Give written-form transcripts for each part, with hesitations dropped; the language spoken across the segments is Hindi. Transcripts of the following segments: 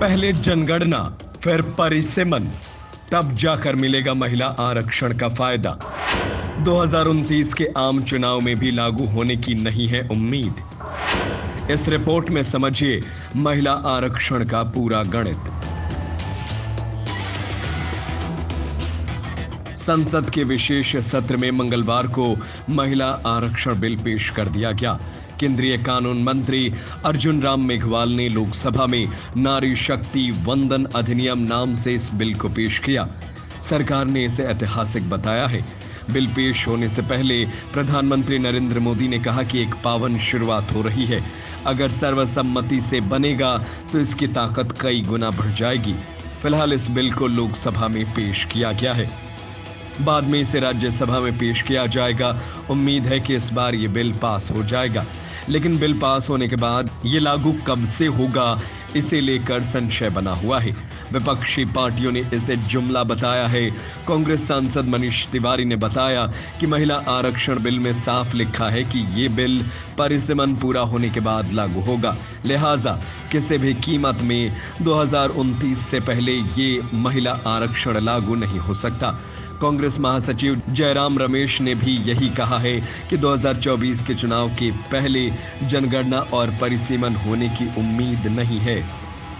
पहले जनगणना फिर परिसीमन, तब जाकर मिलेगा महिला आरक्षण का फायदा। 2029 के आम चुनाव में भी लागू होने की नहीं है उम्मीद। इस रिपोर्ट में समझिए महिला आरक्षण का पूरा गणित। संसद के विशेष सत्र में मंगलवार को महिला आरक्षण बिल पेश कर दिया गया। केंद्रीय कानून मंत्री अर्जुन राम मेघवाल ने लोकसभा में नारी शक्ति वंदन अधिनियम नाम से इस बिल को पेश किया। सरकार ने इसे ऐतिहासिक बताया है। बिल पेश होने से पहले प्रधानमंत्री नरेंद्र मोदी ने कहा कि एक पावन शुरुआत हो रही है। अगर सर्वसम्मति से बनेगा तो इसकी ताकत कई गुना बढ़ जाएगी। फिलहाल इस बिल को लोकसभा में पेश किया गया है, बाद में इसे राज्यसभा में पेश किया जाएगा। उम्मीद है कि इस बार ये बिल पास हो जाएगा, लेकिन बिल पास होने के बाद ये लागू कब से होगा, इसे लेकर संशय बना हुआ है। विपक्षी पार्टियों ने इसे जुमला बताया है। कांग्रेस सांसद मनीष तिवारी ने बताया कि महिला आरक्षण बिल में साफ लिखा है कि ये बिल परिसीमन पूरा होने के बाद लागू होगा, लिहाजा किसी भी कीमत में 2029 से पहले ये महिला आरक्षण लागू नहीं हो सकता। कांग्रेस महासचिव जयराम रमेश ने भी यही कहा है कि 2024 के चुनाव के पहले जनगणना और परिसीमन होने की उम्मीद नहीं है।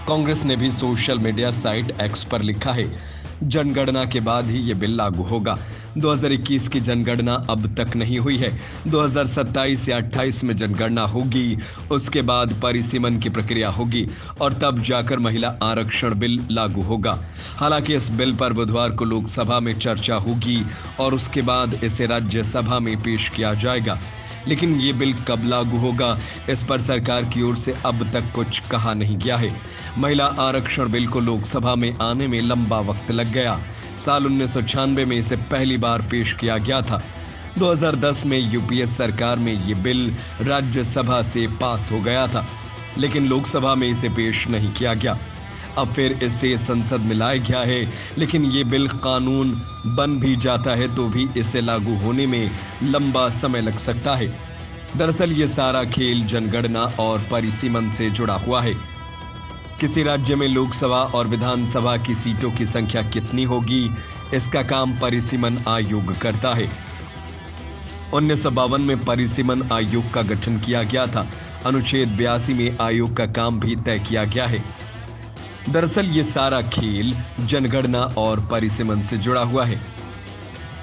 कांग्रेस ने भी सोशल मीडिया साइट एक्स पर लिखा है, जनगणना के बाद ही ये बिल लागू होगा। 2021 की जनगणना अब तक नहीं हुई है। 2027 या 28 में जनगणना होगी, उसके बाद परिसीमन की प्रक्रिया होगी और तब जाकर महिला आरक्षण बिल लागू होगा। हालांकि इस बिल पर बुधवार को लोकसभा में चर्चा होगी और उसके बाद इसे राज्यसभा में पेश किया जाएगा, लेकिन ये बिल कब लागू होगा, इस पर सरकार की ओर से अब तक कुछ कहा नहीं गया है। महिला आरक्षण बिल को लोकसभा में आने में लंबा वक्त लग गया। साल 1996 में इसे पहली बार पेश किया गया था। 2010 में यूपीए सरकार में ये बिल राज्यसभा से पास हो गया था, लेकिन लोकसभा में इसे पेश नहीं किया गया। अब फिर इसे संसद में लाया गया है, लेकिन ये बिल कानून बन भी जाता है तो भी इसे लागू होने में लंबा समय लग सकता है। दरअसल ये सारा खेल जनगणना और परिसीमन से जुड़ा हुआ है। किसी राज्य में लोकसभा और विधानसभा की सीटों की संख्या कितनी होगी, इसका काम परिसीमन आयोग करता है। 1952 में परिसीमन आयोग का गठन किया गया था। अनुच्छेद 82 में आयोग का काम भी तय किया गया है। दरअसल ये सारा खेल जनगणना और परिसीमन से जुड़ा हुआ है।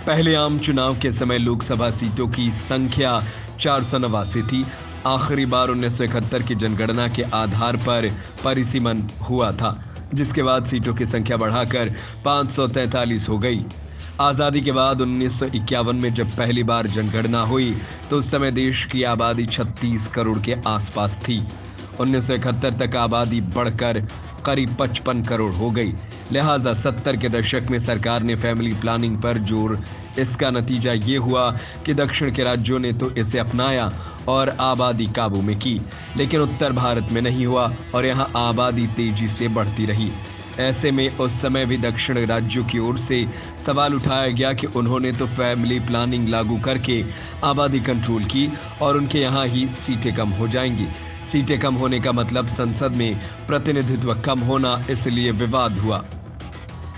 पहले आम चुनाव के समय लोकसभा सीटों की संख्या 489 थी। आखिरी बार 1971 की जनगणना के आधार पर परिसीमन हुआ था, जिसके बाद सीटों की संख्या बढ़ाकर 543 हो गई। आज़ादी के बाद 1951 में जब पहली बार जनगणना हुई तो उस समय देश की आबादी 36 करोड़ के आसपास थी। 1971 तक आबादी बढ़कर करीब 55 करोड़ हो गई। लिहाजा 70 के दशक में सरकार ने फैमिली प्लानिंग पर जोर। इसका नतीजा ये हुआ कि दक्षिण के राज्यों ने तो इसे अपनाया और आबादी काबू में की, लेकिन उत्तर भारत में नहीं हुआ और यहाँ आबादी तेजी से बढ़ती रही। ऐसे में उस समय भी दक्षिण राज्यों की ओर से सवाल उठाया गया कि उन्होंने तो फैमिली प्लानिंग लागू करके आबादी कंट्रोल की और उनके यहाँ ही सीटें कम हो जाएंगी। सीटें कम होने का मतलब संसद में प्रतिनिधित्व कम होना, इसलिए विवाद हुआ।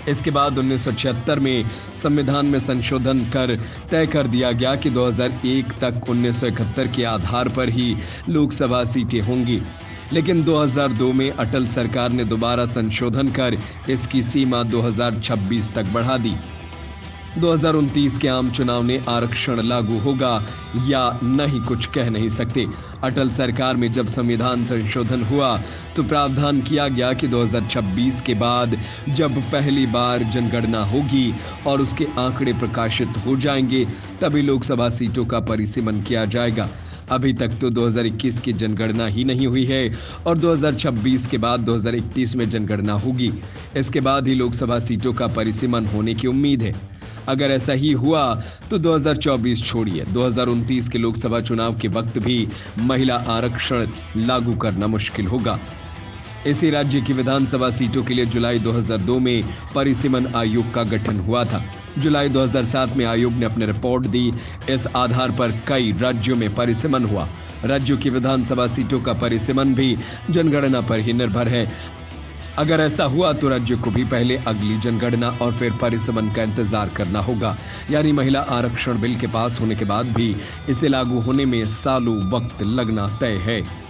इसके बाद 1976 में संविधान में संशोधन कर तय कर दिया गया कि 2001 तक 1971 के आधार पर ही लोकसभा सीटें होंगी, लेकिन 2002 में अटल सरकार ने दोबारा संशोधन कर इसकी सीमा 2026 तक बढ़ा दी। 2029 के आम चुनाव में आरक्षण लागू होगा या नहीं कुछ कह नहीं सकते। अटल सरकार में जब संविधान संशोधन हुआ तो प्रावधान किया गया कि 2026 के बाद जब पहली बार जनगणना होगी और उसके आंकड़े प्रकाशित हो जाएंगे तभी लोकसभा सीटों का परिसीमन किया जाएगा। अभी तक तो 2021 की जनगणना ही नहीं हुई है और 2026 के बाद 2031 में जनगणना होगी। इसके बाद ही लोकसभा सीटों का परिसीमन होने की उम्मीद है। अगर ऐसा ही हुआ तो 2024 छोड़िए, 2029 के लोकसभा चुनाव के वक्त भी महिला आरक्षण लागू करना मुश्किल होगा। इसी राज्य की विधानसभा सीटों के लिए जुलाई 2002 में परिसीमन आयोग का गठन हुआ था। जुलाई 2007 में आयोग ने अपनी रिपोर्ट दी। इस आधार पर कई राज्यों में परिसीमन हुआ। राज्यों की विधानसभा सीटों का परिसीमन भी जनगणना पर ही निर्भर है। अगर ऐसा हुआ तो राज्य को भी पहले अगली जनगणना और फिर परिसमन का इंतजार करना होगा। यानी महिला आरक्षण बिल के पास होने के बाद भी इसे लागू होने में सालों वक्त लगना तय है।